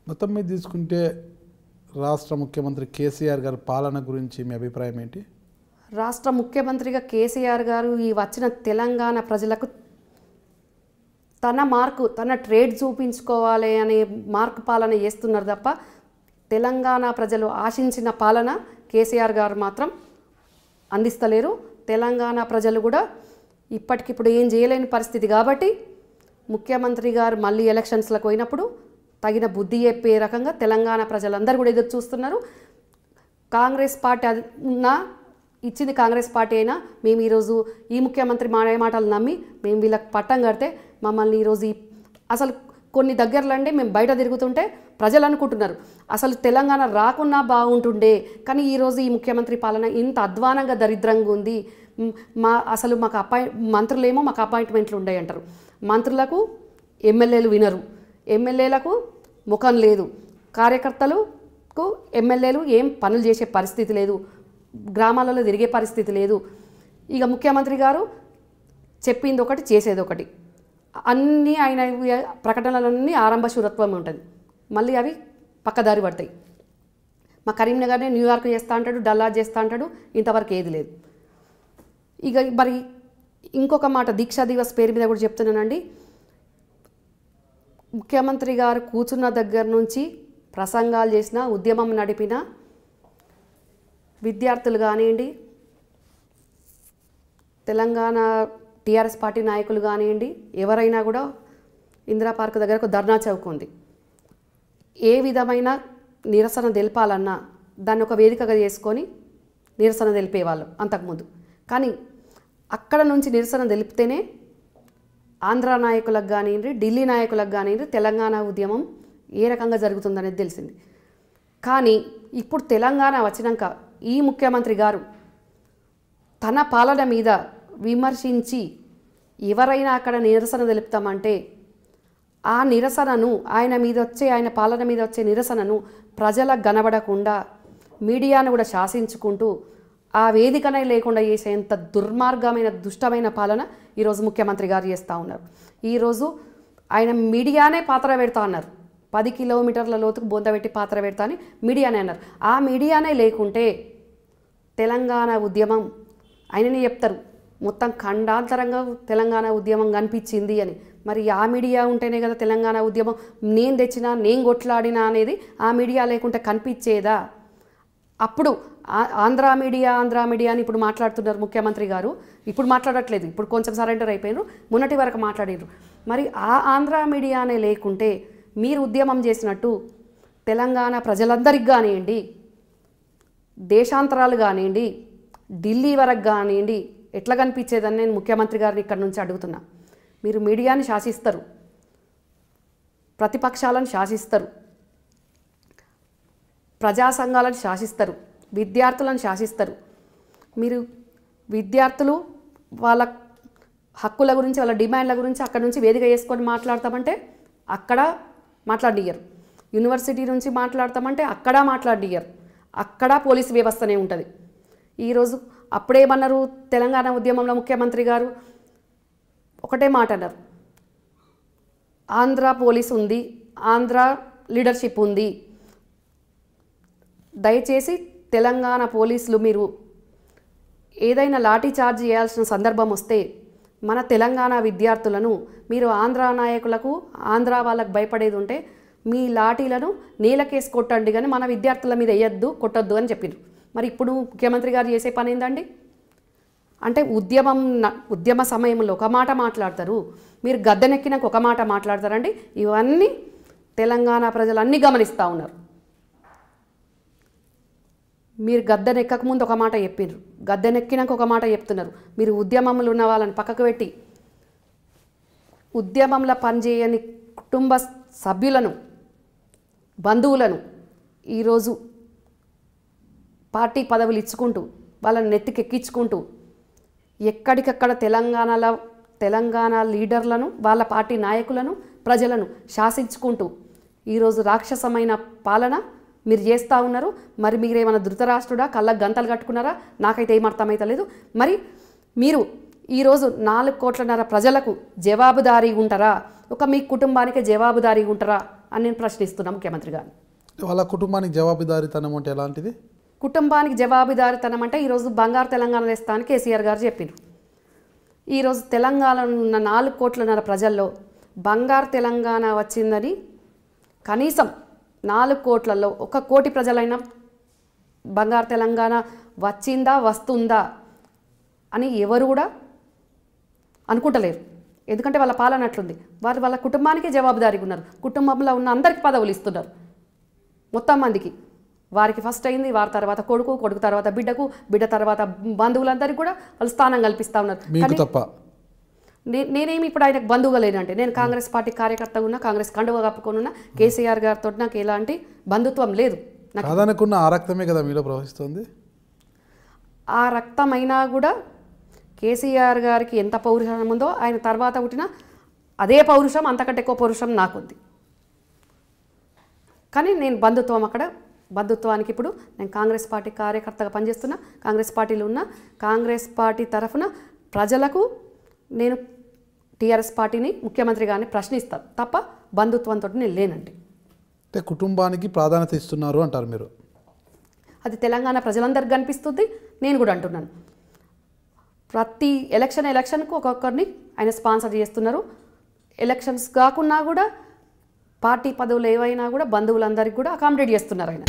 మొత్తం మీద తీసుకుంటే రాష్ట్ర ముఖ్యమంత్రి కేసీఆర్ గారి పాలన గురించి మీ అభిప్రాయం ఏంటి? రాష్ట్ర ముఖ్యమంత్రిగా కేసీఆర్ గారు ఈ వచ్చిన తెలంగాణ ప్రజలకు తన ట్రేడ్ చూపించుకోవాలి అనే మార్క్ పాలన చేస్తున్నారు తప్ప తెలంగాణ ప్రజలు ఆశించిన పాలన కేసీఆర్ గారు మాత్రం అందిస్తలేరు. తెలంగాణ ప్రజలు కూడా ఇప్పటికిప్పుడు ఏం చేయలేని పరిస్థితి కాబట్టి ముఖ్యమంత్రి గారు మళ్ళీ ఎలక్షన్స్లకు పోయినప్పుడు తగిన బుద్ధి చెప్పే రకంగా తెలంగాణ ప్రజలందరూ కూడా ఎదురు చూస్తున్నారు. కాంగ్రెస్ పార్టీ ఇచ్చింది కాంగ్రెస్ పార్టీ అయినా మేము ఈరోజు ఈ ముఖ్యమంత్రి మాటలు నమ్మి మేము వీళ్ళకి పట్టం కడితే మమ్మల్ని ఈరోజు అసలు కొన్ని దగ్గరలండి మేము బయట తిరుగుతుంటే ప్రజలు అనుకుంటున్నారు అసలు తెలంగాణ రాకున్నా బాగుంటుండే, కానీ ఈరోజు ఈ ముఖ్యమంత్రి పాలన ఇంత అధ్వానంగా దరిద్రంగా ఉంది. అసలు మాకు మంత్రులేమో మాకు అపాయింట్మెంట్లు ఉన్నాయి అంటారు, మంత్రులకు ఎమ్మెల్యేలు వినరు, ఎమ్మెల్యేలకు ముఖం లేదు, కార్యకర్తలకు ఎమ్మెల్యేలు ఏం పనులు చేసే పరిస్థితి లేదు, గ్రామాలలో తిరిగే పరిస్థితి లేదు. ఇక ముఖ్యమంత్రి గారు చెప్పింది ఒకటి చేసేది ఒకటి, అన్నీ ఆయన ప్రకటనలన్నీ ఆరంభ శూరత్వం ఉంటుంది, మళ్ళీ అవి పక్కదారి పడతాయి. మా కరీంనగర్నే న్యూయార్క్ చేస్తా అంటాడు, డల్లాస్ చేస్తా అంటాడు, ఇంతవరకు ఏది లేదు. ఇక మరి ఇంకొక మాట దీక్షా దివస్ పేరు మీద కూడా చెప్తున్నానండి. ముఖ్యమంత్రి గారు కూర్చున్న దగ్గర నుంచి ప్రసంగాలు చేసిన, ఉద్యమం నడిపిన విద్యార్థులు కానివ్వండి, తెలంగాణ టీఆర్ఎస్ పార్టీ నాయకులు కానివ్వండి, ఎవరైనా కూడా ఇందిరా పార్క్ దగ్గర ఒక ధర్నా చౌక్ ఉంది. ఏ విధమైన నిరసన తెలపాలన్నా దాన్ని ఒక వేదికగా చేసుకొని నిరసన తెలిపేవాళ్ళం అంతకుముందు. కానీ అక్కడ నుంచి నిరసన తెలిపితేనే ఆంధ్ర నాయకులకు కానివ్వండి, ఢిల్లీ నాయకులకు కానివ్వండి తెలంగాణ ఉద్యమం ఏ రకంగా జరుగుతుందనేది తెలిసింది. కానీ ఇప్పుడు తెలంగాణ వచ్చినాక ఈ ముఖ్యమంత్రి గారు తన పాలన మీద విమర్శించి ఎవరైనా అక్కడ నిరసన తెలుపుతామంటే ఆ నిరసనను ఆయన పాలన మీద వచ్చే నిరసనను ప్రజలకు కనబడకుండా మీడియాను కూడా శాసించుకుంటూ ఆ వేదికనే లేకుండా చేసేంత దుర్మార్గమైన దుష్టమైన పాలన ఈరోజు ముఖ్యమంత్రి గారు చేస్తూ ఉన్నారు. ఈరోజు ఆయన మీడియానే పాత్ర పెడతా అన్నారు, 10 కిలోమీటర్ల లోతుకు బొందబెట్టి పాత్ర పెడతా అని మీడియానే అన్నారు. ఆ మీడియానే లేకుంటే తెలంగాణ ఉద్యమం ఆయననే చెప్తారు మొత్తం ఖండాంతరంగా తెలంగాణ ఉద్యమం కనిపించింది అని. మరి ఆ మీడియా ఉంటేనే కదా తెలంగాణ ఉద్యమం నేను తెచ్చినా నేను కొట్లాడినా అనేది ఆ మీడియా లేకుంటే కనిపించేదా? అప్పుడు ఆంధ్ర మీడియా అని ఇప్పుడు మాట్లాడుతున్నారు ముఖ్యమంత్రి గారు. ఇప్పుడు మాట్లాడట్లేదు, ఇప్పుడు కొంచెం సరెండర్ అయిపోయినారు, మొన్నటి వరకు మాట్లాడినారు. మరి ఆ ఆంధ్ర మీడియానే లేకుంటే మీరు ఉద్యమం చేసినట్టు తెలంగాణ ప్రజలందరికీ కానివ్వండి, దేశాంతరాలు కానివ్వండి, ఢిల్లీ వరకు కానివ్వండి ఎట్లా కనిపించేదని నేను ముఖ్యమంత్రి గారిని ఇక్కడ నుంచి అడుగుతున్నా. మీరు మీడియాని శాసిస్తారు, ప్రతిపక్షాలను శాసిస్తారు, ప్రజా సంఘాలను శాసిస్తారు, విద్యార్థులను శాసిస్తారు. మీరు విద్యార్థులు వాళ్ళ హక్కుల గురించి, వాళ్ళ డిమాండ్ల గురించి అక్కడ నుంచి వేదిక చేసుకొని మాట్లాడతామంటే అక్కడ మాట్లాడియ్యరు, యూనివర్సిటీ నుంచి మాట్లాడతామంటే అక్కడ మాట్లాడియ్యరు, అక్కడ పోలీసు వ్యవస్థనే ఉంటుంది. ఈరోజు అప్పుడేమన్నారు తెలంగాణ ఉద్యమంలో ముఖ్యమంత్రి గారు ఒకటే మాట అన్నారు, ఆంధ్ర పోలీస్ ఉంది, ఆంధ్ర లీడర్షిప్ ఉంది, దయచేసి తెలంగాణ పోలీసులు మీరు ఏదైనా లాఠీ చార్జ్ చేయాల్సిన సందర్భం వస్తే మన తెలంగాణ విద్యార్థులను మీరు ఆంధ్ర నాయకులకు, ఆంధ్ర వాళ్ళకు భయపడేది ఉంటే మీ లాఠీలను నేలకేసి కొట్టండి, కానీ మన విద్యార్థుల మీద వేయద్దు, కొట్టొద్దు అని చెప్పారు. మరి ఇప్పుడు ముఖ్యమంత్రి గారు చేసే పని ఏందండి? అంటే ఉద్యమ సమయంలో ఒక మాట మాట్లాడతారు, మీరు గద్దెనెక్కినాక ఒక మాట మాట్లాడతారండి. ఇవన్నీ తెలంగాణ ప్రజలు అన్నీ గమనిస్తూ ఉన్నారు. మీరు గద్దెనెక్కక ముందు ఒక మాట చెప్పారు, గద్దెనెక్కినాక ఒక మాట చెప్తున్నారు. మీరు ఉద్యమంలో ఉన్న వాళ్ళని పక్కకు పెట్టి ఉద్యమంలో పనిచేయని కుటుంబ సభ్యులను, బంధువులను ఈరోజు పార్టీ పదవులు ఇచ్చుకుంటూ వాళ్ళని నెత్తికెక్కించుకుంటూ ఎక్కడికక్కడ తెలంగాణ లీడర్లను, వాళ్ళ పార్టీ నాయకులను, ప్రజలను శాసించుకుంటూ ఈరోజు రాక్షసమైన పాలన మీరు చేస్తూ ఉన్నారు. మరి మీరేమైనా ధృతరాష్ట్రుడా, కళ్ళకు గంతలు కట్టుకున్నారా? నాకైతే ఏం అర్థమైతలేదు. మరి మీరు ఈరోజు 4 కోట్లన్నర ప్రజలకు జవాబుదారీ ఉంటారా? ఒక మీ కుటుంబానికి జవాబుదారీ ఉంటారా అని నేను ప్రశ్నిస్తున్నా ముఖ్యమంత్రి గారిని. వాళ్ళ కుటుంబానికి జవాబుదారీతనం అంటే ఎలాంటిది? కుటుంబానికి జవాబుదారీతనం అంటే ఈరోజు బంగారు తెలంగాణ తెస్తా అని కేసీఆర్ గారు చెప్పారు. ఈరోజు తెలంగాణలో ఉన్న 4 కోట్లన్నర ప్రజల్లో బంగారు తెలంగాణ వచ్చిందని కనీసం 4 కోట్లలో 1 కోటి ప్రజలైనా బంగారు తెలంగాణ వచ్చిందా, వస్తుందా అని ఎవరు కూడా అనుకుంటలేరు. ఎందుకంటే వాళ్ళ పాలన అట్లుంది. వారు వాళ్ళ కుటుంబానికే జవాబుదారీగా ఉన్నారు. కుటుంబంలో ఉన్న అందరికీ పదవులు ఇస్తున్నారు. మొత్తం మందికి వారికి ఫస్ట్ అయింది, వారి తర్వాత కొడుకు, కొడుకు తర్వాత బిడ్డకు, బిడ్డ తర్వాత బంధువులందరికీ కూడా వాళ్ళు స్థానం కల్పిస్తూ ఉన్నారు. నేనేమి ఇప్పుడు ఆయనకు బంధువుగా లేనంటే, నేను కాంగ్రెస్ పార్టీ కార్యకర్తగా ఉన్నా, కాంగ్రెస్ కండువా కప్పుకొని ఉన్నా. కేసీఆర్ గారితో నాకు ఎలాంటి బంధుత్వం లేదు. కాదనుకున్న ఆ రక్తమే కదా మీలో ప్రవహిస్తుంది. ఆ రక్తమైనా కూడా కేసీఆర్ గారికి ఎంత పౌరుషం ఉందో ఆయన తర్వాత పుట్టిన అదే పౌరుషం, అంతకంటే ఎక్కువ పౌరుషం నాకుంది. కానీ నేను బంధుత్వానికి ఇప్పుడు నేను కాంగ్రెస్ పార్టీ కార్యకర్తగా పనిచేస్తున్నా, కాంగ్రెస్ పార్టీలో ఉన్న, కాంగ్రెస్ పార్టీ తరఫున ప్రజలకు నేను టీఆర్ఎస్ పార్టీని, ముఖ్యమంత్రి గారిని ప్రశ్నిస్తాను తప్ప బంధుత్వంతో నేను లేనండి. అంటే కుటుంబానికి ప్రాధాన్యత ఇస్తున్నారు అంటారు మీరు. అది తెలంగాణ ప్రజలందరికీ కనిపిస్తుంది. నేను కూడా అంటున్నాను, ప్రతి ఎలక్షన్కు ఒక్కొక్కరిని ఆయన స్పాన్సర్ చేస్తున్నారు. ఎలక్షన్స్ కాకున్నా కూడా పార్టీ పదవులు ఏవైనా కూడా బంధువులందరికీ కూడా అకామిడేట్ చేస్తున్నారు ఆయన.